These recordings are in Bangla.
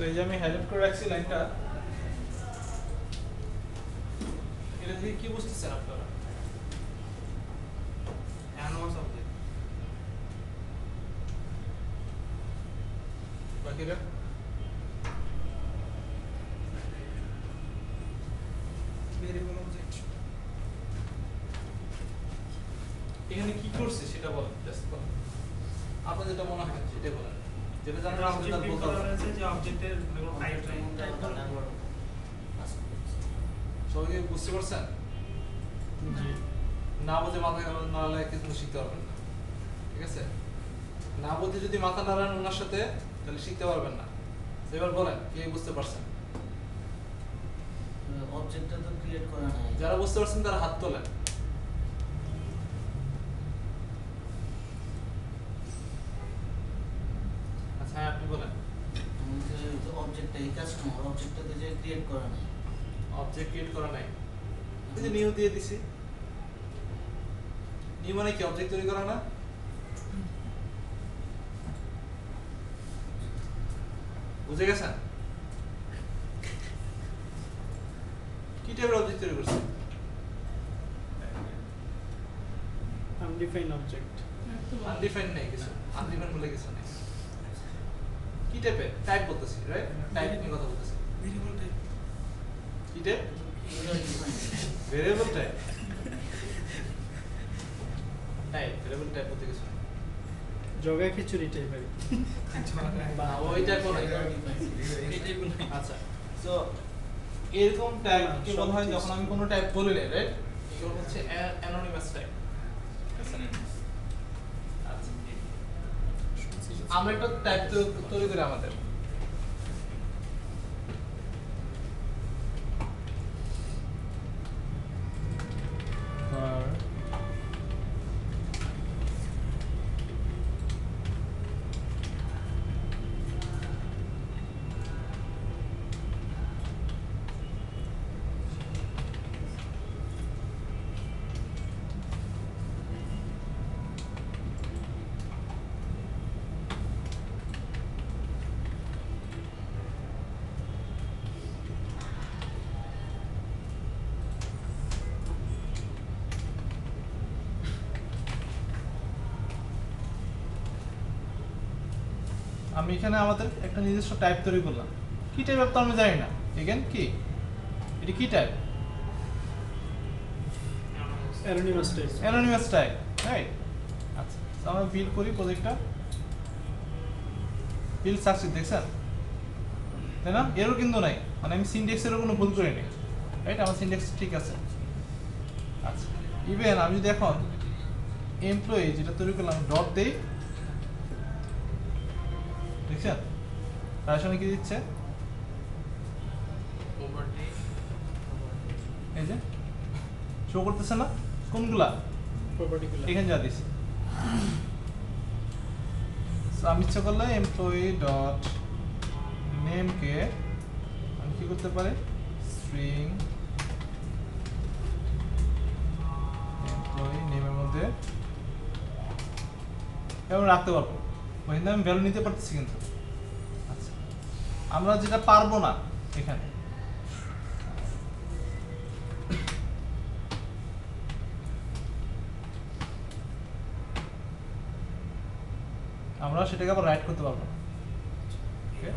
এই যে আমি হাইলাইট করে রাখছি লাইনটা, এটা থেকে কি বুঝতেছেন আপনারা? অ্যানোমাস অবজেক্ট বাকিরা ভেরিয়েবল অবজেক্ট এখানে কি করছে সেটা বলেন, জাস্ট বলেন আপনার যেটা মনে হয় সেটাই বলেন, যেটা জানেন অবজেক্ট সেটা বলতে করা হবে। হয়েছে যে অবজেক্টের টাইপ সবাই কি বুঝতে পারছেন? জি না বুঝে মাথা নাড়ালে কিন্তু শিখতে পারবেন না, ঠিক আছে? না বুঝে যদি মাথা নাড়ান ওনার সাথে তাহলে শিখতে পারবেন না। এবার বলেন কে বুঝতে পারছেন? অবজেক্টটা তো ক্রিয়েট করা নাই। যারা বুঝতে পারছেন তারা হাত তোলেন। আচ্ছা হ্যাঁ আপনি বলেন। অবজেক্টটা এই কাস্টমার অবজেক্টটা তো যে ক্রিয়েট করা নাই। অবজেক্ট ক্রিয়েট করা নাই, এই যে নিউ দিয়ে দিছি। নিউ মানে কি অবজেক্ট তৈরি করা না? বুঝে গেছেন? কি টাইপের অবজেক্ট তৈরি করছে? Undefined object. আনডিফাইন্ড নেই কিছু, আনডিফাইন্ড বলে কিছু নেই। কি টাইপের? টাইপ বলতেছি, রাইট? টাইপ নিয়ে কথা বলতেছি। Variable type. কি type? Variable type. Type, variable type বলতে কিছু নেই। জগা খিচুড়ি টাইপ আর কি। বা ওই টাইপ বলে। এই টাইপ না। আচ্ছা, সো এরকম টাইপ কি বলা হয় যখন আমি কোনো টাইপ বলি না, রাইট? এগুলো হচ্ছে অ্যানোনিমাস টাইপ। আচ্ছা, আমরা একটা টাইপ তৈরি করি আমাদের। আমি এখানে আমাদের একটা নিজস্ব টাইপ তৈরি করলাম। কি টাইপ তো আমি জানি না। এগেন কি? এটা কি type? Anonymous type. Anonymous type, right? আচ্ছা, তো আমরা বিল করি প্রজেক্টটা। বিল সাকসেস দেখছেন? তাই না? এরও কিন্তু নাই, মানে আমি সিনট্যাক্সেরও কোনো ভুল করিনি, রাইট? আমার সিনট্যাক্স ঠিক আছে। আচ্ছা, ইভেন আমি যদি এখন এমপ্লয়ি যেটা তৈরি করলাম ডট দেই, দেখছেন তার সঙ্গে কি দিচ্ছে? এই যে শো করতেছে না? কোনগুলা? প্রপার্টিগুলো। এখানে যা দিছি। সো আমি ইচ্ছা করলে এমপ্লয়ি ডট নেমকে আমি কি করতে পারি? স্ট্রিং এমপ্লয়ি নেমের মধ্যে এমন রাখতে পারবো, ওখানে আমি ভ্যালু নিতে পারতেছি। কিন্তু আচ্ছা, আমরা যেটা পারবো না এখানে, আমরা সেটাকে আবার রাইট করতে পারবো না। ওকে,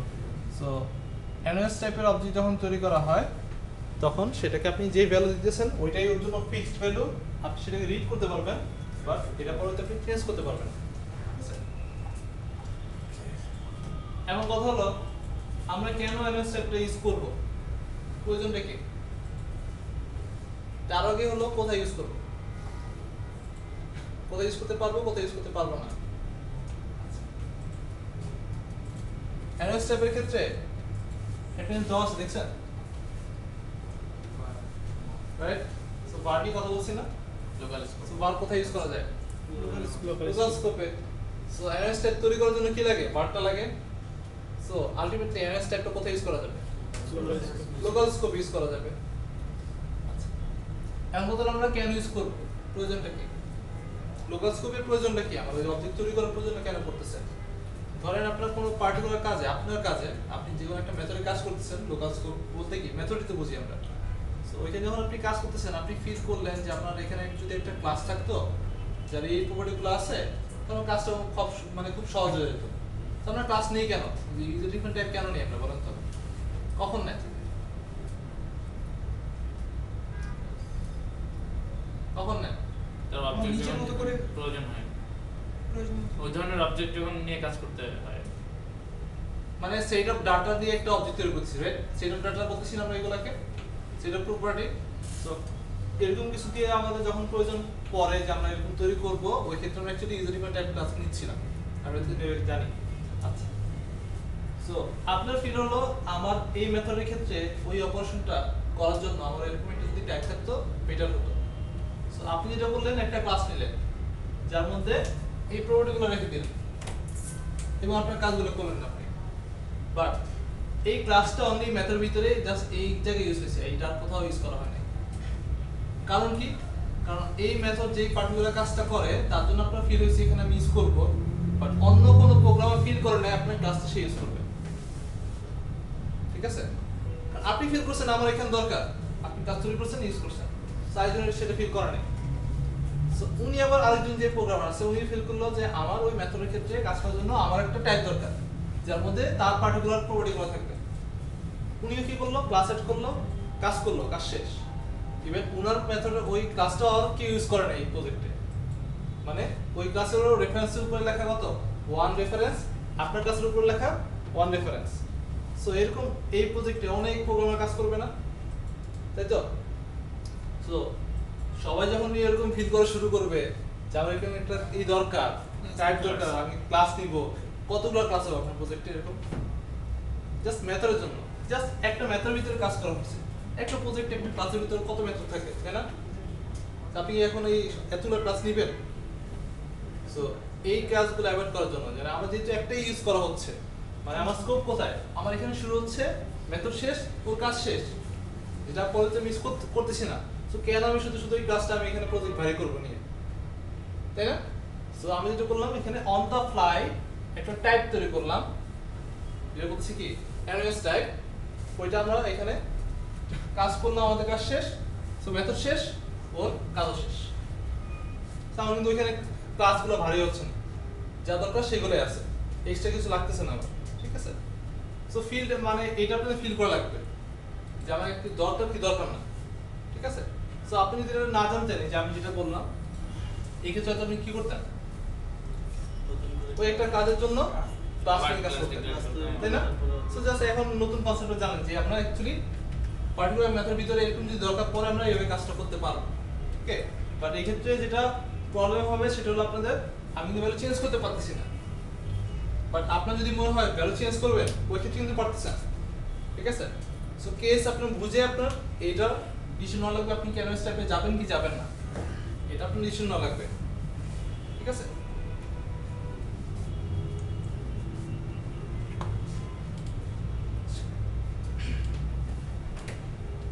সো অ্যানোনিমাস টাইপের অবজেক্ট যখন তৈরি করা হয় তখন সেটাকে আপনি যে ভ্যালু দিতেছেন ওইটাই ওর জন্য ফিক্সড ভ্যালু। আপনি সেটাকে রিড করতে পারবেন, বাট এটা পরবর্তীতে আপনি চেঞ্জ করতে পারবেন। এমন কথা হলো, আমরা কেন অ্যানোনিমাস টাইপটা ইউজ করব? প্রয়োজনটা কি? তার আগে হলো কোথায় ইউজ করব, কোথায় ইউজ করতে পারবো, কোথায় ইউজ করতে পারবো না। অ্যানোনিমাস টাইপের ক্ষেত্রে একটা জিনিস দেওয়া আছে, দেখছেন? রাইট? সো var নিয়ে কথা বলছি না? Local scope. সো var কোথায় ইউজ করা যায়? লোকাল স্কোপে। সো অ্যানোনিমাস টাইপ তৈরি করার জন্য কি লাগে? varটা লাগে। সো আলটিমেটলি অ্যানোনিমাস টাইপটা কোথায় ইউজ করা যাবে? লোকাল স্কোপ ইউজ করা যাবে। আচ্ছা, এখন কথা আমরা কেন ইউজ করব? প্রয়োজনটা কি? লোকাল স্কোপের প্রয়োজনটা কি? আমাদের অবজেক্ট তৈরি করার প্রয়োজনটা কেন পড়তেছে? ধরেন আপনার কোনো পার্টিকুলার কাজে আপনার কাজে আপনি যে কোনো একটা মেথডে কাজ করতেছেন, লোকাল স্কোপ বলতে কি মেথডই তো বুঝি আমরা। সো ওইখানে যখন আপনি কাজ করতেছেন আপনি ফিল করলেন যে আপনার এখানে যদি একটা ক্লাস থাকতো যার এই প্রপার্টিগুলো আছে তখন কাজটা খুব মানে খুব সহজ হয়ে যেত। তো আমরা ক্লাস নেই কেন, ইউজার ডিফারেন্ট টাইপ কেন নেই আমরা বলেন তো, কখন নেয়, কখন নেয়? তার অবজেক্ট নিজের যখন মতো করে প্রয়োজন হয়, প্রয়োজন ওই ধরনের অবজেক্ট যখন নিয়ে কাজ করতে হয়। মানে সেট অফ ডাটা দিয়ে একটা অবজেক্ট তৈরি করতেছি, রাইট? সেট অফ ডাটা বলতেছি না আমরা এগুলাকে, সেট অফ প্রপার্টি। সো এরকম কিছু দিয়ে আমাদের যখন প্রয়োজন পড়ে যে আমরা এরকম তৈরি করব, ওই ক্ষেত্রে আমরা actually user different type class নিচ্ছিলাম, আমরা তো জানি। আচ্ছা, সো আপনার ফিল হলো আমার এই মেথডের ক্ষেত্রে ওই অপারেশনটা করার জন্য আমার এরকম একটা যদি ট্যাগ থাকতো বেটার হতো। সো আপনি যেটা করলেন একটা ক্লাস নিলেন যার মধ্যে এই প্রপার্টিগুলো রেখে দিলেন এবং আপনার কাজগুলো করলেন আপনি, বাট এই ক্লাসটা অনলি ম্যাথের ভিতরে জাস্ট এই জায়গায় ইউজ হয়েছে, এইটার কোথাও ইউজ করা হয়নি। কারণ কি? কারণ এই মেথড যেই পার্টিকুলার কাজটা করে তার জন্য আপনার ফিল হয়েছে এখানে আমি ইউজ করব, বাট অন্য কোনো প্রোগ্রামে ফিল করে নাই আপনার ক্লাসটা সে ইউজ করবে। ঠিক আছে? কারণ আপনি ফিল করছেন আমার এখানে দরকার, আপনি কাজ তৈরি করছেন ইউজ করছেন, সাইজনের সেটা ফিল করে নাই। সো উনি আবার আরেকজন যে প্রোগ্রামার আছে উনি ফিল করলো যে আমার ওই মেথডের ক্ষেত্রে কাজ করার জন্য আমার একটা টাইপ দরকার যার মধ্যে তার পার্টিকুলার প্রপার্টিগুলো থাকবে। উনিও কি করলো, ক্লাস এড করলো, কাজ করলো, কাজ শেষ। ইভেন উনার মেথডে ওই ক্লাসটা আর কি ইউজ করে না এই প্রজেক্টে, মানে ওই ক্লাসের রেফারেন্সের উপরে লেখা কত ওয়ান রেফারেন্স, আপনার ক্লাসের উপরে লেখা ওয়ান রেফারেন্স। সো এরকম এই প্রজেক্টে অনেক প্রোগ্রামার কাজ করবে না, তাই তো? সো সবাই যখন এরকম ফিল করা শুরু করবে যে আমার এখানে একটা এই দরকার, টাইপ দরকার, আমি ক্লাস নিব, কতগুলো ক্লাস হবে আপনার প্রজেক্টে এরকম জাস্ট মেথডের জন্য, জাস্ট একটা মেথডের ভিতরে কাজ করা হচ্ছে। একটা প্রজেক্টে একটা ক্লাসের ভিতরে কত মেথড থাকে, তাই না? আপনি এখন এই এতগুলো ক্লাস নেবেন। সো এই কাজগুলো অ্যাভয়েড করার জন্য যেন আমার যেহেতু একটাই ইউজ করা হচ্ছে, মানে আমার স্কোপ কোথায়, আমার এখানে শুরু হচ্ছে মেথড শেষ, ওর কাজ শেষ, যেটা পরে তো মিস করতেছি না। সো কেন আমি শুধু শুধু এই ক্লাসটা আমি এখানে প্রজেক্ট ভ্যারি করবো নিয়ে, তাই না? সো আমি যেটা করলাম এখানে অন দা ফ্লাই একটা টাইপ তৈরি করলাম, যেটা বলছি কি অ্যারেস টাইপ, ওইটা আমরা এখানে কাজ করলাম, আমাদের কাজ শেষ। সো মেথড শেষ, ওর কাজও শেষ। সো আমার কিন্তু ওইখানে ক্লাসগুলো ভারী হচ্ছে না, যা দরকার সেগুলোই আছে, এক্সট্রা কিছু লাগতেছে না আমার। ঠিক আছে? সো ফিল্ড মানে এটা আপনাদের ফিল করা লাগবে যে আমার একটু দরকার কি দরকার না। ঠিক আছে? সো আপনি যদি এটা না জানতেন যে আমি যেটা বললাম, এই ক্ষেত্রে হয়তো আপনি কি করতেন, ওই একটা কাজের জন্য ক্লাস নিয়ে কাজ করতেন, তাই না? সো জাস্ট এখন নতুন কনসেপ্ট জানেন যে আমরা অ্যাকচুয়ালি পার্টিকুলার মেথডের ভিতরে এরকম যদি দরকার পড়ে আমরা এইভাবে কাজটা করতে পারবো। ওকে, বাট এই ক্ষেত্রে যেটা প্রবলেম হবে সেটা হলো আপনাদের আমি কিন্তু ভ্যালু চেঞ্জ করতে পারতেছি না, বাট আপনার যদি মনে হয় ভ্যালু চেঞ্জ করবেন ওই ক্ষেত্রে কিন্তু পারতেছেন। ঠিক আছে? সো কেস আপনার বুঝে আপনার এইটা ডিসিশন নেওয়া লাগবে, আপনি কেন স্টেপে যাবেন কি যাবেন না, এটা আপনার ডিসিশন নেওয়া লাগবে। ঠিক আছে?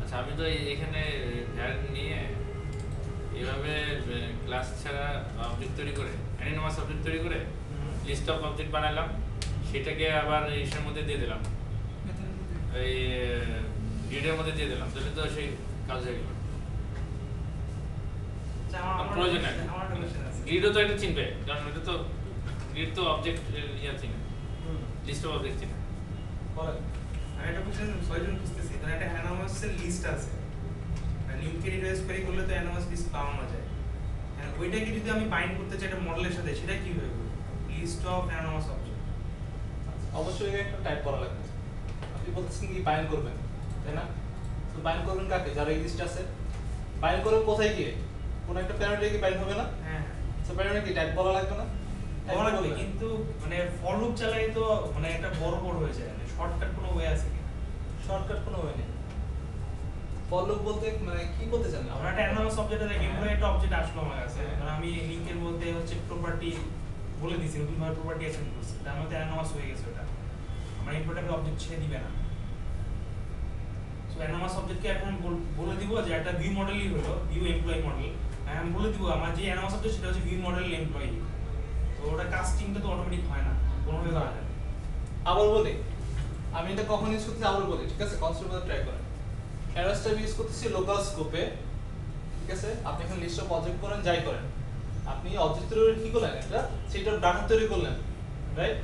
আচ্ছা, আমি তো এখানে ভ্যার নিয়ে এভাবে ক্লাস ছাড়া অবজেক্ট তৈরি করে, অ্যানোনিমাস অবজেক্ট তৈরি করে লিস্ট অফ অবজেক্ট বানালাম, সেটাকে আবার ইসের মধ্যে দিয়ে দিলাম, এই গ্রিডের মধ্যে দিয়ে দিলাম, তাহলে তো সেই কাজ হয়ে গেল। প্রয়োজন নেই, গ্রিডও তো এটা চিনবে, কারণ এটা তো গ্রিড তো অবজেক্ট ইয়া চিনে, লিস্ট অফ অবজেক্ট চিনে। বলেন। আমি একটা কোশ্চেন সলিউশন খুঁজতেছি, ধরেন একটা অ্যানোমাসের লিস্ট আছে, লিঙ্কে রিভাইজ করে করলে তো অ্যানোমাস লিস্ট পাওয়া যায়। ওইটাকে যদি আমি বাইন্ড করতে চাই একটা মডেলের সাথে, সেটা কি হবে? লিস্ট অফ অ্যানোমাস অবজেক্ট অবশ্যই একটা টাইপ করা লাগবে। আপনি বলতেছেন কি বাইন্ড করবেন, তাই না? তো বাইন্ড করবেন কাকে, যারা এই লিস্ট আছে? বাইন্ড করবেন কোথায় গিয়ে? কোন একটা প্যারামিটারে কি বাইন্ড হবে না? হ্যাঁ সো প্যারামিটার কি টাইপ বলা লাগবে না? বলা লাগবে, কিন্তু মানে ফর লুপ চালাই তো মানে একটা বড় হয়ে যায়, মানে শর্টকাট কোনো ওয়ে আছে কি? শর্টকাট কোনো ওয়ে নেই। ফর লুপ বলতে মানে কি বলতে চান? আমরা একটা অ্যানোমাস অবজেক্টে দেখি, পুরো একটা অবজেক্ট আসলো আমার কাছে, কারণ আমি লিংকের মধ্যে হচ্ছে প্রপার্টি বলে দিয়েছি, নতুন ভাবে প্রপার্টি অ্যাসাইন করছি, তার মধ্যে অ্যানোমাস হয়ে গেছে। ওটা আমার ইনপুটটাকে অবজেক্ট ছেড়ে দিবে না। সো অ্যানোমাস অবজেক্টকে এখন বলে দিব যে একটা ভিউ মডেলই হলো, ভিউ এমপ্লয়ি মডেল। আমি বলে দিব আমার যে অ্যানোমাস অবজেক্ট সেটা হচ্ছে ভিউ মডেল এমপ্লয়ি। তো ওটা কাস্টিংটা তো অটোমেটিক হয় না, কোনোভাবে করা যায় না। আবার বলি, আমি এটা কখন ইউজ করতেছি আবার বলি, ঠিক আছে? কনসেপ্ট মধ্যে ট্রাই করেন। অ্যারেস টাইপ ইউজ করতেছি লোকাল স্কোপে, ঠিক আছে? আপনি এখানে লিস্ট অফ অবজেক্ট করেন, যাই করেন, আপনি অবজেক্ট তৈরি কি করলেন, একটা সেট অফ ডাটা তৈরি করলেন, রাইট?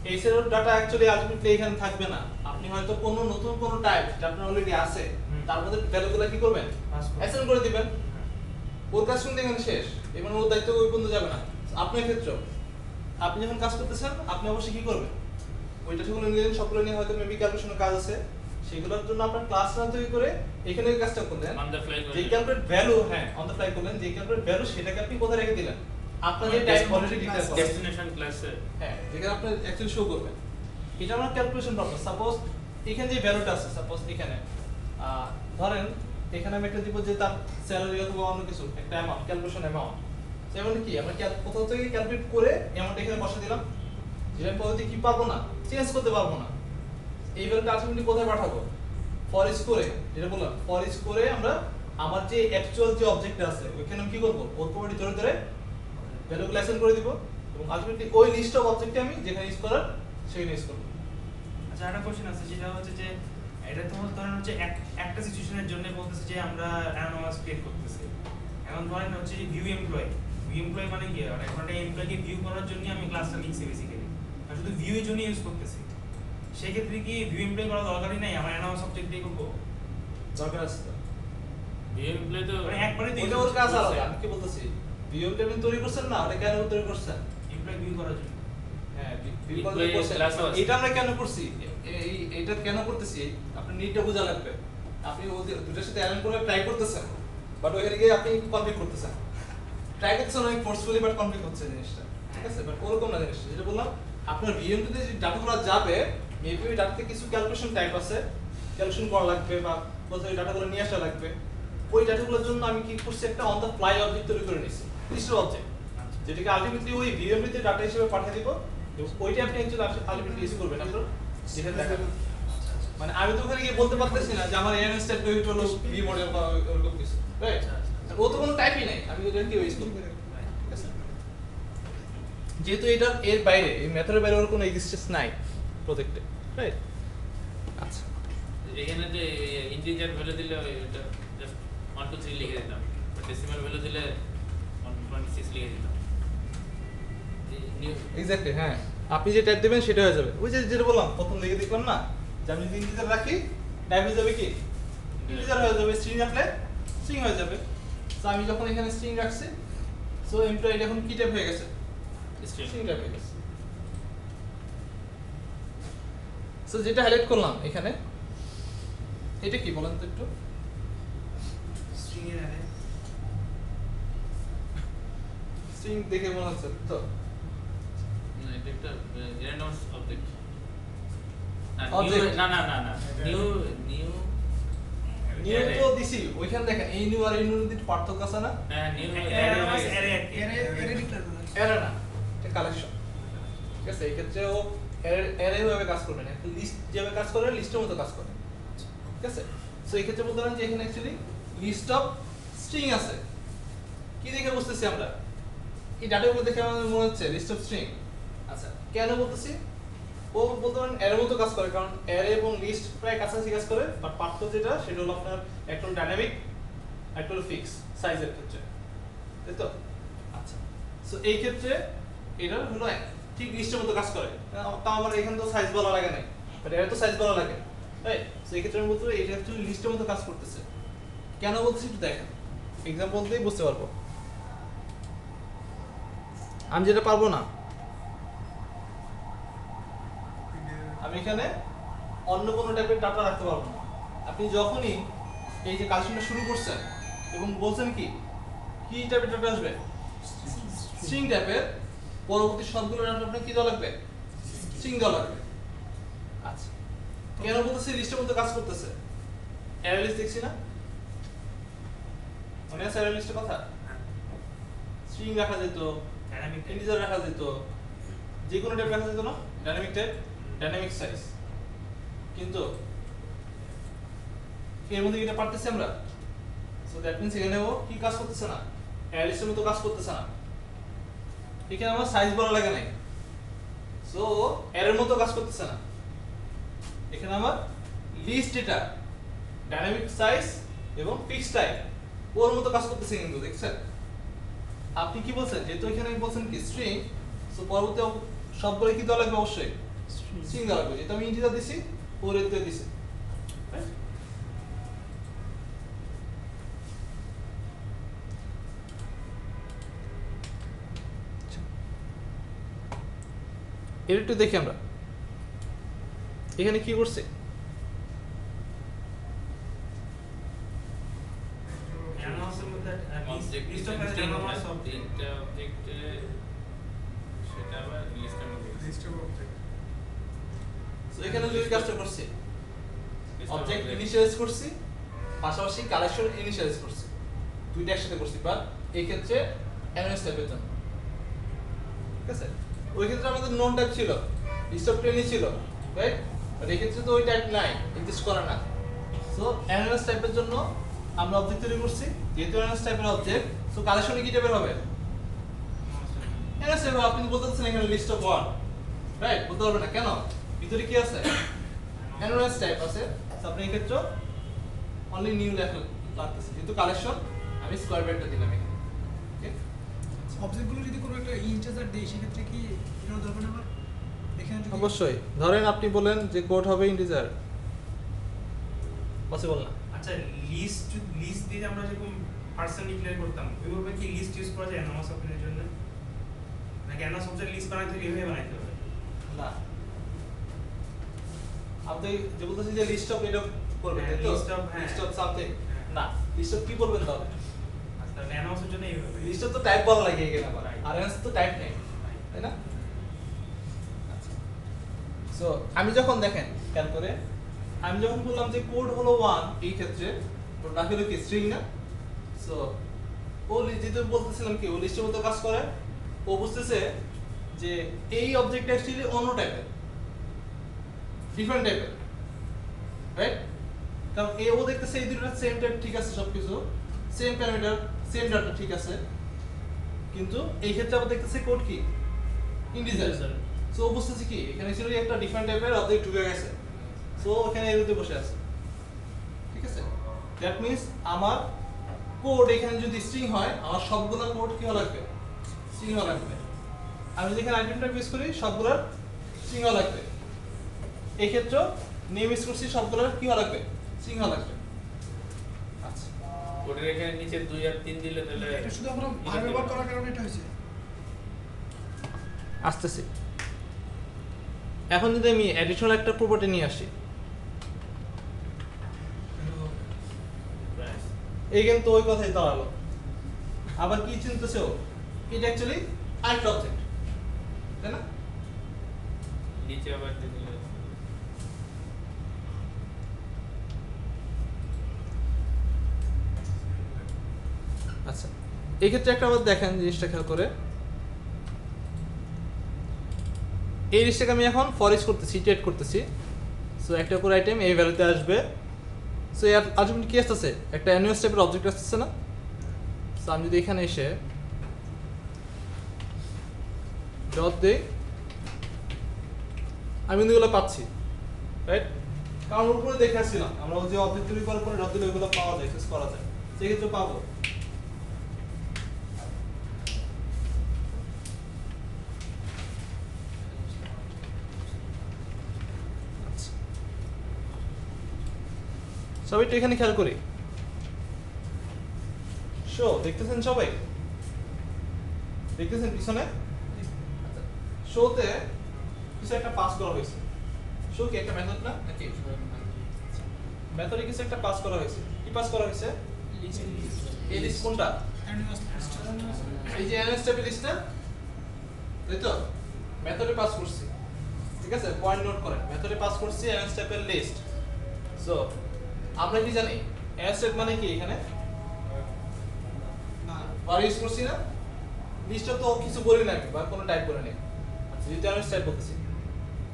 এই set of data actually ultimately এখানে থাকবে না। আপনি হয়তো কোনো নতুন কোনো টাইপ যেটা আপনার অলরেডি আছে, তার মধ্যে ভ্যালুগুলো কি করবেন, Pass করবেন। অ্যাসাইন করে দিবেন। ওর কাজ কিন্তু এখানে শেষ, এবার ওর দায়িত্ব ওই পর্যন্ত যাবে না। আপনার ক্ষেত্রেও আপনি যখন কাজ করতেছেন, আপনি অবশ্যই কি করবেন, ওইটা সেগুলো নিলেন, সবগুলো নিয়ে হয়তো মেবি ক্যালকুলেশনের কাজ আছে, সেগুলোর জন্য আপনার ক্লাস না তৈরি করে এখানে এই কাজটা করলেন, অন দ্য ফ্লাই যে ক্যালকুলেট ভ্যালু, হ্যাঁ অন দ্য ফ্লাই করলেন, যে ক্যালকুলেট ভ্যালু সেটাকে আপনি কোথায় রেখে দিলেন, আপনার যে টাইপ অলরেডি ডিক্লেয়ার করা আছে, ডেস্টিনেশন ক্লাসে হ্যাঁ যেখানে আপনি অ্যাকচুয়ালি শো করবেন। এটা আমার ক্যালকুলেশন পারপাস। সাপোজ এখানে যে ভ্যালুটা আছে, সাপোজ এখানে ধরেন এখানে আমি একটা দিব যে তার স্যালারি অথবা অন্য কিছু একটা অ্যামাউন্ট, ক্যালকুলেশন অ্যামাউন্ট, যেমন কি আমরা কোথাও থেকে ক্যালকুলেট করে অ্যামাউন্ট এখানে বসে দিলাম, যেটা আমি পদ্ধতি কি পারবো না, চেঞ্জ করতে পারবো না। এই ভ্যালুটা আলটিমেটলি কোথায় পাঠাবো, ফর ইচ করে, যেটা বললাম ফর ইচ করে আমরা আমার যে অ্যাকচুয়াল যে অবজেক্ট আছে ওইখানে আমি কি করবো, ওর প্রপার্টি ধরে ধরে ভ্যালুগুলো অ্যাসাইন করে দিব, এবং আলটিমেটলি ওই লিস্ট অফ অবজেক্টে আমি যেখানে ইউজ করার সেখানে ইউজ করব। আচ্ছা, একটা কোশ্চেন আছে, যেটা হচ্ছে যে এটা তোমার ধরেন হচ্ছে একটা সিচুয়েশনের জন্য বলতেছে যে আমরা অ্যানোমাস ক্রিয়েট করতেছি। এখন ধরেন হচ্ছে যে ভিউ এমপ্লয় মানে কি, মানে একটা এমপ্লয়কে ভিউ করার জন্য আমি ক্লাসটা লিখছি বেসিক্যালি, আর শুধু ভিউ এর জন্য ইউজ করতেছি। সেই ক্ষেত্রে কি ভিউ এমপ্লয় করা দরকারই নাই, আমার অ্যানোমাস অবজেক্ট দিয়ে করব? দরকার আছে তো, ভিউ এমপ্লয় তো মানে একবারে ওইটা ওর কাজ আলাদা। আমি কি বলতেছি, ভিউটা আপনি তৈরি করছেন না, ওটা কেন তৈরি করছেন? এমপ্লয় ভিউ করার জন্য। হ্যাঁ Employee class ও আছে। এটা আমরা কেন করছি, এইটা কেন করতেছি, আপনার নিডটা বোঝা লাগবে। আপনি ওদের দুটোর সাথে অ্যালাইন করে ট্রাই করতেছেন, বাট ওখানে গিয়ে আপনি কনফ্লিক্ট করতেছেন, ট্রাই করতেছেন অনেক ফোর্সফুলি, বাট কনফ্লিক্ট হচ্ছে জিনিসটা, ঠিক আছে? বাট ওরকম না জিনিসটা, যেটা বললাম আপনার ভিএমটিতে যে ডাটাগুলো যাবে, মেবি ওই ডাটাতে কিছু ক্যালকুলেশন টাইপ আছে, ক্যালকুলেশন করা লাগবে বা কোথাও ওই ডাটাগুলো নিয়ে আসা লাগবে। ওই ডাটাগুলোর জন্য আমি কি করছি, একটা অন দ্য ফ্লাই অবজেক্ট তৈরি করে নিছি, লিস্ট অবজেক্ট, যেটাকে আলটিমেটলি ওই ভিএমটিতে ডাটা হিসেবে পাঠিয়ে দিব, এবং ওইটা আপনি অ্যাকচুয়ালি আলটিমেটলি ইউজ করবেন আপনার যেটা দেখাবেন। মানে আমি তো ওখানে গিয়ে বলতে পারতেছি না যে আমার এনএস টাইপ তৈরি হলো ভি মডেল বা ওরকম কিছু, রাইট? ও তো কোনো টাইপই নাই, আমি ওটা কি ইউজ করব, ঠিক আছে? যেহেতু এটা এর বাইরে, এই মেথডের বাইরে ওর কোনো এক্সিস্টেন্স নাই প্রজেক্টে, রাইট? আচ্ছা, এখানে যে ইন্টিজার ভ্যালু দিলে এটা জাস্ট 1 2 3 লিখে দিতাম, ডেসিমাল ভ্যালু দিলে 1.6 লিখে দিতাম। এক্স্যাক্টলি, হ্যাঁ আপনি যে টাইপ দিবেন সেটা হয়ে যাবে। ওই যে যেটা বললাম প্রথম লিখে দেখলাম না, যে আমি যদি ইন্টিজার রাখি টাইপ হয়ে যাবে কি, ইন্টিজার হয়ে যাবে, স্ট্রিং রাখলে স্ট্রিং হয়ে যাবে। সো আমি যখন এখানে স্ট্রিং রাখছি, সো এমপ্লয়ি এখন কি টাইপ হয়ে গেছে, স্ট্রিং টাইপ হয়ে গেছে। সো যেটা হাইলাইট করলাম এখানে, এটা কি বলেন তো একটু, স্ট্রিং এর অ্যারে। স্ট্রিং দেখে মনে হচ্ছে তো, না এটা একটা র্যান্ডম অবজেক্ট Object. না না না না নিউ নিউ তো দিছি ওইখানে দেখেন, এই নিউ আর এই নিউ এর পার্থক্য আছে না, হ্যাঁ নিউ অ্যারে এরা না, এটা কালেকশন, ঠিক আছে? এই ক্ষেত্রে ও এরে ভাবে কাজ করবে না, একটা লিস্ট যেভাবে কাজ করে লিস্টের মতো কাজ করে, ঠিক আছে? সো এই ক্ষেত্রে বলতে পারেন যে এখানে অ্যাকচুয়ালি লিস্ট অফ স্ট্রিং আছে। কি দেখে বুঝতেছি আমরা, এই ডাটাগুলো দেখে আমাদের মনে হচ্ছে লিস্ট অফ স্ট্রিং। আচ্ছা, কেন বলতেছি, ও বলতে পারেন এর মতো কাজ করে, কারণ অ্যারে এবং লিস্ট প্রায় কাছাকাছি কাজ করে, বাট পার্থক্য যেটা সেটা হলো আপনার একটা ডাইনামিক, একটা ফিক্স সাইজের ক্ষেত্রে, তাই তো? আচ্ছা, সো এই ক্ষেত্রে এটা হলো ঠিক লিস্টের মতো কাজ করে, তাও আমার এখানে তো সাইজ বলা লাগে নাই, বাট এর তো সাইজ বলা লাগে, রাইট? সো এই ক্ষেত্রে আমি বলতে পারি এটা অ্যাকচুয়ালি লিস্টের মতো কাজ করতেছে। কেন বলতেছি একটু দেখেন, এক্সাম্পল দিয়েই বুঝতে পারবো। আমি যেটা পারবো না, আমি এখানে অন্য কোনো টাইপের ডাটা রাখতে পারবো না। আপনি যখনই এই যে কালেকশনটা শুরু করছেন এবং বলছেন কি কি টাইপের ডাটা আসবে, স্ট্রিং টাইপের, পরবর্তী সবগুলো ডাটা আপনার কি দেওয়া লাগবে, স্ট্রিং দেওয়া লাগবে। আচ্ছা, কেন বলতেছি লিস্টের মধ্যে কাজ করতেছে, অ্যারে লিস্ট দেখছি না, মনে আছে অ্যারে লিস্টের কথা? স্ট্রিং রাখা যেত, ডাইনামিক ইন্টিজার রাখা যেত, যে কোনো টাইপ রাখা যেত না, ডাইনামিক টাইপ, ডাইনামিক সাইজ। কিন্তু এর মধ্যে এটা পারতেছি আমরা, সো দ্যাট মিন্স এখানে ও কি কাজ করতেছে না, অ্যারে লিস্টের মতো কাজ করতেছে না। এখানে আমার সাইজ বলা লাগে নাই, সো এর মতো কাজ করতেছে না, এখানে আমার লিস্ট এটা ডাইনামিক সাইজ এবং ফিক্সড টাইপ ওর মতো কাজ করতেছে কিন্তু দেখছেন। আপনি কি বলছেন যেহেতু এখানে বলছেন কি স্ট্রিং, সো পরবর্তী সবগুলো কি দেওয়া লাগবে, অবশ্যই স্ট্রিং দেওয়া লাগবে, যেহেতু আমি ইন্টিজার দিছি ওর এতে দিছি, রাইট? এর একটু দেখি আমরা এখানে কি করছে। অ্যানোনামাসের মধ্যে object list of list anonymous of তিনটা অবজেক্টে সেটা আবার লিস্টের মধ্যে লিস্ট অফ অবজেক্ট সো এখানে যদি কাজটা করছি অবজেক্ট ইনিশিয়ালাইজ করছি পাশাপাশি কালেকশন ইনিশিয়ালাইজ করছি, দুইটা একসাথে করছি, বাট এই ক্ষেত্রে অ্যানালাইজ টাইপের জন্য, ঠিক আছে? ওই ক্ষেত্রে আমাদের নন টাইপ ছিল, লিস্ট অফ ট্রেনই ছিল, রাইট? বাট এই ক্ষেত্রে তো ওই টাইপ নাই, এক্সিস্ট করে না। সো অ্যানালাইজ টাইপের জন্য আমরা অবজেক্ট তৈরি করছি, যেহেতু অ্যানালাইজ টাইপের অবজেক্ট, সো কালেকশনে কি টাইপের হবে? অ্যানালাইজ টাইপের। আপনি বলতে চাচ্ছেন এখানে লিস্ট অফ ওয়ান, রাইট? বলতে পারবেন না, কেন? ভিতরে কি আছে? অ্যানালাইজ টাইপ আছে। সো আপনি এই ক্ষেত্রে অনলি নিউ লেখা লাগতেছে, যেহেতু কালেকশন আমি স্কয়ার ব্র্যাকেটটা দিলাম এখানে, ওকে? অবজেক্টগুলো যদি কোনো একটা ইন্টিজার দেই সেক্ষেত্রে কি এটাও দরকার না? এখানে যদি অবশ্যই ধরেন আপনি বলেন যে কোড হবে ইন্টিজার, পসিবল না। আচ্ছা লিস্ট দিয়ে আমরা যেরকম পার্সন ডিক্লেয়ার করতাম ওইভাবে কি লিস্ট ইউজ করা যায় অ্যানোনামাস অপশনের জন্য, নাকি অ্যানোনামাস অবজেক্ট লিস্ট বানাইতে হলে এভাবে বানাইতে হবে? না, আপনি যে বলতেছেন যে লিস্ট অফ এটা করবেন, হ্যাঁ, তাই তো? list of, হ্যাঁ। লিস্ট অফ সামথিং, হ্যাঁ। না, লিস্ট অফ কি বলবেন তাহলে? আচ্ছা তাহলে অ্যানোনামাসের জন্য এইভাবে লিস্ট অফ তো টাইপ বলা লাগে এখানে আবার, Right. আর এনস তো টাইপ নেই, তাই না? সো আমি যখন দেখেন খেয়াল করে, আমি যখন বললাম যে কোড হলো 1 এই ক্ষেত্রে, তো বাকি হলো কি স্ট্রিং না? সো ও যেহেতু বলতেছিলাম কি ও লিস্টের মতো কাজ করে, ও বুঝতেছে যে এই অবজেক্টটা অ্যাকচুয়ালি অন্য টাইপের, ডিফারেন্ট টাইপের, রাইট? কারণ ও দেখতেছে এই দুটো সেম টাইপ, ঠিক আছে, সবকিছু সেম প্যারামিটার সেম ডাটা, ঠিক আছে, কিন্তু এই ক্ষেত্রে আবার দেখতেছে কোড কি ইন্টিজার। সো ও বুঝতেছে কি এখানে ছিল একটা ডিফারেন্ট টাইপের অবজেক্ট ঢুকে গেছে, সো এখানে এরতে বসে আছে, ঠিক আছে? দ্যাট মিন্স আমার কোড এখানে যদি স্ট্রিং হয়, আমার সবগুলো কোড কি হওয়া লাগবে? স্ট্রিং হওয়া লাগবে। আমি যেখানে আইটেমটা ইউজ করি সবগুলোর স্ট্রিং হওয়া লাগবে। এই ক্ষেত্রে নেম ইউজ করছি সবগুলোর কি হওয়া লাগবে? স্ট্রিং হওয়া লাগবে। আচ্ছা, কোডের এখানে নিচে 2 আর 3 দিলে তাহলে এটা শুধু আমরা ভার ব্যবহার করার কারণে এটা হয়েছে। আসতেছি। এখন যদি আমি অ্যাডিশনাল একটা প্রপার্টি নিয়ে আসি, এই কিন্তু ওই কথাই দাঁড়ালো। আবার কি চিনতেছে ও? এটা অ্যাকচুয়ালি আরেকটা অবজেক্ট, তাই না? নিচে আবার দিয়ে দিলে আচ্ছা, এই ক্ষেত্রে একটা আবার দেখেন জিনিসটা খেয়াল করে, এই জিনিসটাকে আমি এখন ফর ইচ করতেছি, ইটারেট করতেছি। সো একটা করে আইটেম এই ভ্যালুতে আসবে। সো এর আলটিমেটলি কি আসতেছে? একটা অ্যানুয়াল টাইপের অবজেক্ট আসতেছে না? সো আমি যদি এখানে এসে ডট দেই, আমি কিন্তু এগুলো পাচ্ছি, রাইট? কারণ উপরে দেখে আসছিলাম আমরা যে অবজেক্ট তৈরি করার পরে ডট দিলে ওইগুলো পাওয়া যায়, অ্যাক্সেস করা যায়, সেক্ষেত্রে পাবো। সবাই একটু এখানে খেয়াল করি। শো দেখতেছেন সবাই? দেখতেছেন পিছনে? শোতে কিছু একটা পাস করা হয়েছে। শো কি একটা মেথড না নাকি? মেথডে কিছু একটা পাস করা হয়েছে। কি পাস করা হয়েছে? এই লিস্ট কোনটা? এই যে এনএস টেবিল লিস্টটা, তাই তো? মেথডে পাস করছি, ঠিক আছে? পয়েন্ট নোট করেন, মেথডে পাস করছি এনএস টেবিল লিস্ট। সো আমরা কি জানি এনএস টেবিল মানে কি? এখানে বার ইউজ করছি না? লিস্টটা তো কিছু বলি না বা কোনো টাইপ করে নেই, আচ্ছা, যেহেতু এনএস টাইপ বলতেছি।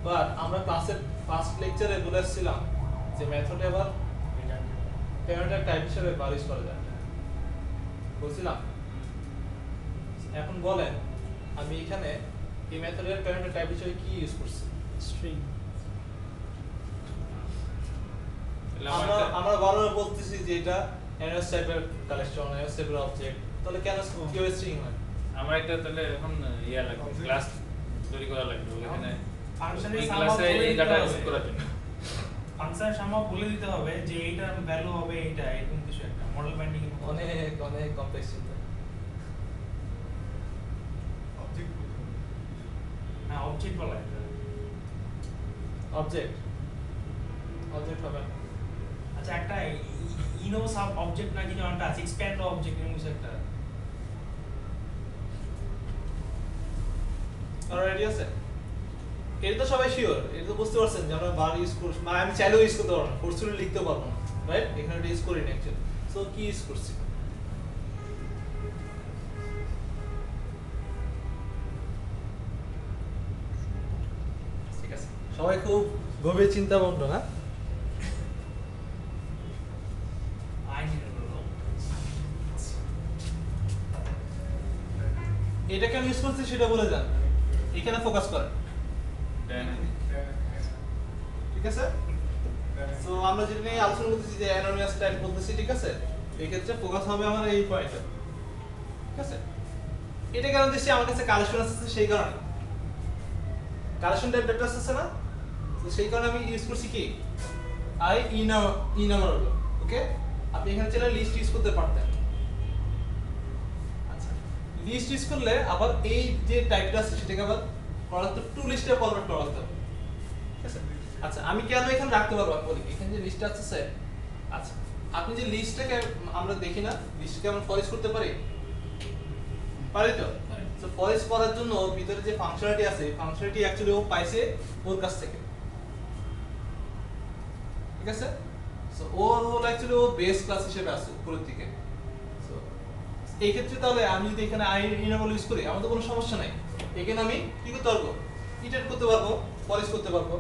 বাট আমরা ক্লাসের ফার্স্ট লেকচারে বলে আসছিলাম যে মেথডে আবার প্যারামিটার টাইপ হিসেবে বার ইউজ করা যায়, বলছিলাম। এখন বলেন আমি এখানে এই মেথডের প্যারামিটার টাইপ হিসেবে কি ইউজ করছি? স্ট্রিং। তাহলে আমরা আমারটা- আমরা বারবার বলতেছি যে এটা এনএস টাইপের কালেকশন, এনএস টাইপের অবজেক্ট, তাহলে কেন কিভাবে স্ট্রিং হয়? আমার একটা তাহলে এখন ইয়া লাগবে, ক্লাস তৈরি করা লাগবে ওখানে ফাংশনের এই সাম ক্লাসে বলে এই দিতে ডাটা হবে। ইউজ করার জন্য। ফাংশনের সাম বলে দিতে হবে যে এইটার ভ্যালু হবে এইটা, এরকম কিছু একটা মডেল বাইন্ডিং এর মতো। অনেক অনেক কমপ্লেক্স চিন্তা। হ্যাঁ, অবজেক্ট বলা এটা। অবজেক্ট অবজেক্ট হবে না। আচ্ছা, একটা ইনো সাব অবজেক্ট নাকি যেমন একটা আছে, এক্সপ্যান্ড অবজেক্ট এর কিছু একটা। আর রেডি আছে? এটা তো সবাই শিওর, এটা তো বুঝতে পারছেন যে আমরা বার ইউজ করছি, মানে আমি চাইলেও ইউজ করতে পারবো না, ফোর্সফুলি লিখতে পারবো না, রাইট? এখানে এটা ইউজ করি না অ্যাকচুয়ালি। সো কি ইউজ করছি? ঠিক আছে, সবাই খুব গভীর চিন্তামগ্ন না? আইনের হলো এটা কেন ইউজ করছি সেটা বলে যান, এখানে ফোকাস করেন, Dynamic। ঠিক আছে? সো আমরা যেটা নিয়ে আলোচনা করতেছি যে অ্যানোনিমাস টাইপ বলতেছি, ঠিক আছে? এই ক্ষেত্রে ফোকাস হবে আমার এই পয়েন্টে, ঠিক আছে? এটা কেন দিচ্ছি? আমার কাছে কালেকশন আছে সেই কারণে, কালেকশন টাইপ ডেটা আছে না, তো সেই কারণে আমি ইউজ করছি কি ই নাম্বার হলো, ওকে? আপনি এখানে চাইলে লিস্ট ইউজ করতে পারতেন। আচ্ছা, লিস্ট ইউজ করলে আবার এই যে টাইপটা আছে সেটাকে আবার করা তো টু লিস্টে কনভার্ট করা হতে হবে, ঠিক আছে? আচ্ছা, আমি কেন এখানে রাখতে পারবো আমি বলি, এখানে যে লিস্ট আছে স্যার, আচ্ছা আপনি যে লিস্টটাকে আমরা দেখি না, লিস্টকে আমরা ফরেস্ট করতে পারি, পারি তো? তো ফরেস্ট করার জন্য ওর ভিতরে যে ফাংশনালিটি আছে, ফাংশনালিটি অ্যাকচুয়ালি ও পাইছে ওর কাছ থেকে, ঠিক আছে? সো ও হলো অ্যাকচুয়ালি ও বেস ক্লাস হিসেবে আছে উপরের দিকে। সো এই ক্ষেত্রে তাহলে আমি যদি এখানে ইনাবল ইউজ করি, আমার তো কোনো সমস্যা নাই, এখানে আমি কি করতে পারবো, ইটারেট করতে পারবো, ফরেস্ট করতে পারবো।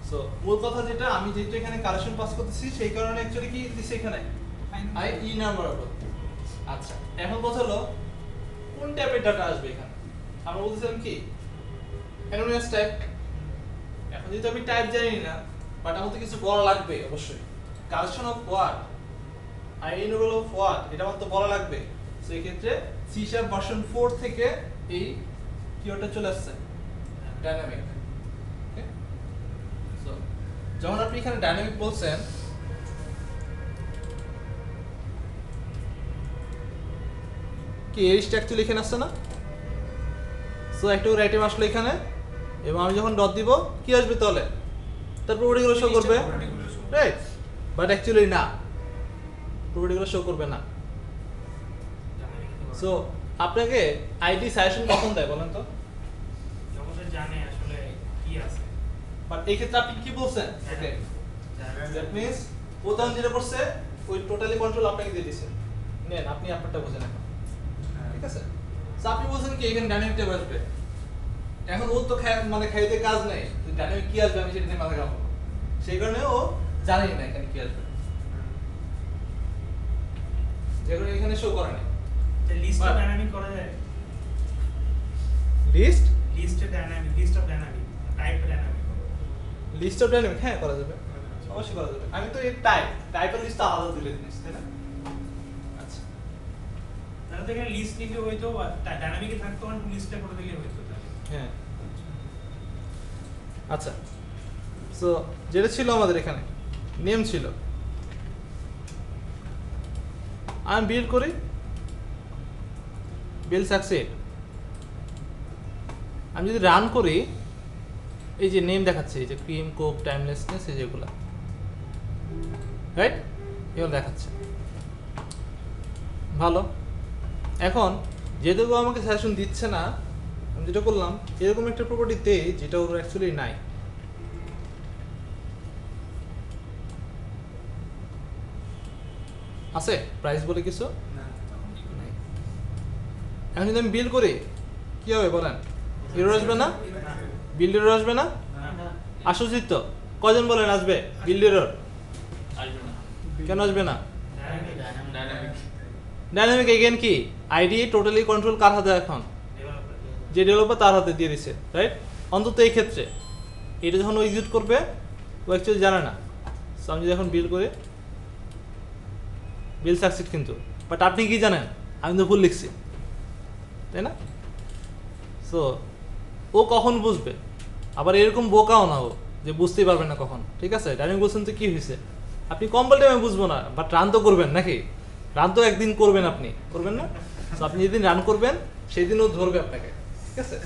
সো মূল কথা যেটা, আমি যেহেতু এখানে কালেকশন পাস করতেছি সেই কারণে অ্যাকচুয়ালি কি দিছি এখানে নাম্বার হবে। আচ্ছা, এখন কথা হলো কোন টাইপের ডাটা আসবে এখানে? আমরা বলতেছিলাম কি অ্যানোনিমাস টাইপ। এখন যেহেতু আমি টাইপ জানি না, বাট আমাদের কিছু বলা লাগবে অবশ্যই, collection of what, IEnumerable of what, এটা আমার তো বলা লাগবে। সো এই ক্ষেত্রে C# ভার্সন 4 থেকে এই কিওয়ার্ডটা চলে আসছে ডাইনামিক, ওকে? সো যখন আপনি এখানে ডাইনামিক বলছেন, কি এরিস্ট অ্যাকচুয়ালি এখানে আসছে না? সো একটা আইটেম আসলো এখানে, এবং আমি যখন ডট দিব কি আসবে তাহলে? তার প্রপার্টিগুলো শো করবে, রাইট? বাট অ্যাকচুয়ালি না, প্রপার্টিগুলো শো করবে না। সো আপনাকে আইডি সাজেশন কখন দেয় বলেন তো? যখন সে জানে আসলে কি আছে। বাট এই ক্ষেত্রে আপনি কি বলছেন? ওকে, দ্যাট মিন্স প্রথম যেটা করছে ওই টোটালি কন্ট্রোল আপনাকে দিয়ে দিয়েছে, নেন আপনি আপনারটা বোঝেন এখন, ঠিক আছে? সো আপনি বলছেন কি এখানে ডাইনামিক টাইপ আসবে, এখন ও তো মানে খাইতে কাজ নাই, ডাইনামিক কি আসবে আমি সেটা নিয়ে মাথা ঘামাবো, সেই কারণে ও জানেই না এখানে কি আসবে, যেগুলো এখানে শো করে না। লিস্ট But- ডাইনামিক করা যায়, লিস্ট লিস্টে dynamic, list of dynamic, type dynamic. List of dynamic, হ্যাঁ করা যাবে, অবশ্যই করা যাবে। আমি তো এই টাইপের লিস্ট আলাদা দিলে জিনিস, তাই না? আচ্ছা, তাহলে তো এখানে লিস্ট লিখলে হয়তো ডাইনামিকে থাকতো, আর লিস্টে করে দিলে হয়তো। হ্যাঁ আচ্ছা। সো যেটা ছিল আমাদের এখানে নেম ছিল, আমি বিল্ড করি, বিল্ড সাকসেড, আমি যদি রান করি, এই যে নেম দেখাচ্ছে, এই যে ক্রিম কোক টাইমলেসনেস, এই যেগুলো, রাইট? এগুলো দেখাচ্ছে, ভালো। এখন যেহেতু ও আমাকে সাজেশন দিচ্ছে না, আমি যেটা করলাম এরকম একটা প্রপার্টি দেই যেটা ওর অ্যাকচুয়ালি নাই, আছে প্রাইস বলে কিছু নাই। এখন যদি আমি বিল করি কি হবে বলেন? এরর আসবে না? বিল্ড এরর আসবে না? আসুচিত তো কজন বলেন আসবে বিল্ড এরর? আসবে না। কেন আসবে না? ডাইনামিক। ডাইনামিক এগেন কি আইডি টোটালি কন্ট্রোল কার হাতে এখন? যে ডেভেলপার তার হাতে দিয়ে দিছে, রাইট? অন্তত এই ক্ষেত্রে এটা যখন ও এক্সিকিউট করবে ও অ্যাকচুয়ালি জানে না। সো আমি যদি এখন বিল করি, বিল সাকসিড কিন্তু, বাট আপনি কি জানেন আমি তো ভুল লিখছি, তাই না? সো ও কখন বুঝবে? আবার এরকম বোকাও না ও যে বুঝতেই পারবেন না কখন, ঠিক আছে? ডাইনামিক বলছেন তো কি হয়েছে, আপনি কম্পালটাই আমি বুঝবো না, বাট রান তো করবেন নাকি? রান তো একদিন করবেন, আপনি করবেন না? তো আপনি যেদিন রান করবেন সেই দিন ও ধরবে আপনাকে, ঠিক আছে?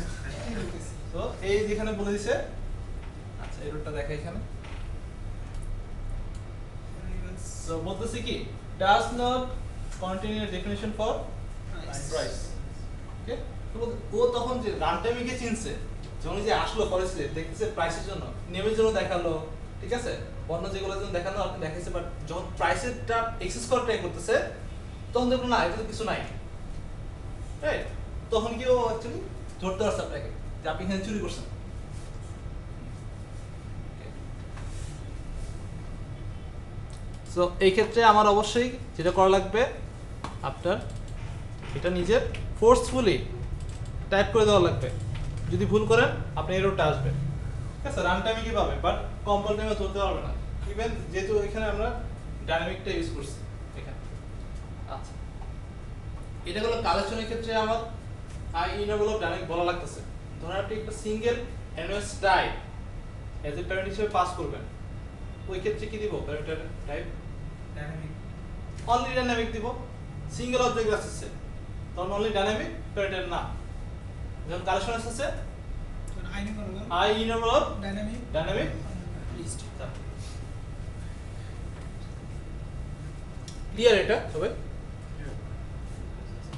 তো এই যেখানে বলে দিছে, আচ্ছা এররটা দেখা এখানে। সো বলতেছি কি, does not contain a definition for price. ওকে, ও তখন যে রান টাইমে গিয়ে চিনছে, যখন যে আসলো কলেজে দেখতেছে প্রাইসের জন্য, নেমের জন্য দেখালো, ঠিক আছে, অন্য যেগুলোর জন্য দেখানো আপনি দেখাইছে, বাট যখন প্রাইসেরটা এক্সেস করা ট্রাই করতেছে তখন দেখলো না এটা তো কিছু নাই, রাইট? তখন কি ও অ্যাকচুয়ালি ধরতে পারছে আপনাকে যে আপনি এখানে চুরি করছেন। সো এই ক্ষেত্রে আমার অবশ্যই যেটা করা লাগবে, আপনার এটা নিজের ফোর্সফুলি টাইপ করে দেওয়া লাগবে। যদি ভুল করেন আপনি এররটা আসবে, ঠিক আছে? রান টাইমে কি পাবে, বাট কম্পাইল টাইমে ধরতে পারবে না, ইভেন যেহেতু এখানে আমরা ডাইনামিকটা ইউজ করছি এখানে। আচ্ছা, এটা হলো কালেকশনের ক্ষেত্রে আমার আই ইনেবল অফ ডাইনামিক বলা লাগতেছে। ধরেন আপনি একটা single nos type as a parameter হিসেবে পাস করবেন, ওই ক্ষেত্রে কি দিব? Parameter type dynamic only dynamic দিব। সিঙ্গেল অবজেক্ট আসছে তখন অনলি ডাইনামিক, প্যারামিটার না। যখন কালেকশন আসছে আইনে করো IEnumerable of dynamic dynamic list. Clear এটা সবাই?